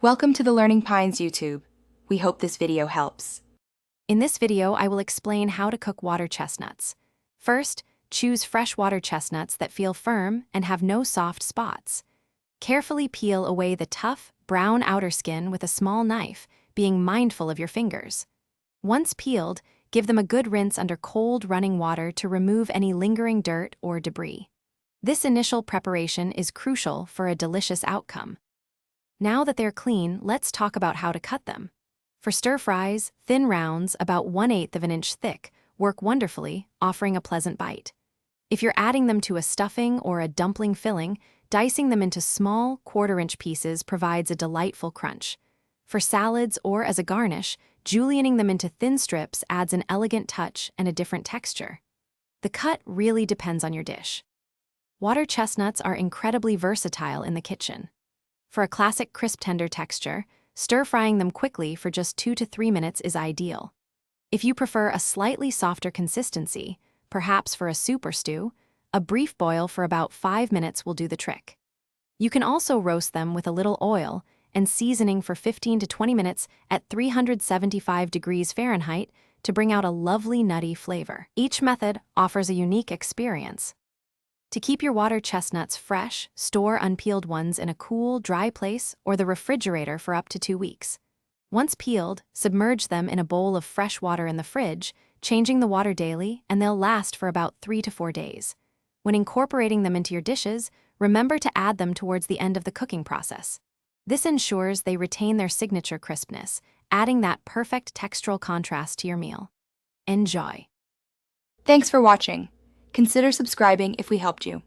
Welcome to the Learning Pines YouTube. We hope this video helps. In this video, I will explain how to cook water chestnuts. First, choose fresh water chestnuts that feel firm and have no soft spots. Carefully peel away the tough, brown outer skin with a small knife, being mindful of your fingers. Once peeled, give them a good rinse under cold running water to remove any lingering dirt or debris. This initial preparation is crucial for a delicious outcome. Now that they're clean, let's talk about how to cut them. For stir fries, thin rounds, about 1/8 of an inch thick, work wonderfully, offering a pleasant bite. If you're adding them to a stuffing or a dumpling filling, dicing them into small, 1/4-inch pieces provides a delightful crunch. For salads or as a garnish, julienning them into thin strips adds an elegant touch and a different texture. The cut really depends on your dish. Water chestnuts are incredibly versatile in the kitchen. For a classic crisp tender texture, stir-frying them quickly for just 2 to 3 minutes is ideal. If you prefer a slightly softer consistency, perhaps for a soup or stew, a brief boil for about 5 minutes will do the trick. You can also roast them with a little oil and seasoning for 15 to 20 minutes at 375 degrees Fahrenheit to bring out a lovely nutty flavor. Each method offers a unique experience. To keep your water chestnuts fresh, store unpeeled ones in a cool, dry place or the refrigerator for up to 2 weeks. Once peeled, submerge them in a bowl of fresh water in the fridge, changing the water daily, and they'll last for about 3 to 4 days. When incorporating them into your dishes, remember to add them towards the end of the cooking process. This ensures they retain their signature crispness, adding that perfect textural contrast to your meal. Enjoy! Thanks for watching. Consider subscribing if we helped you.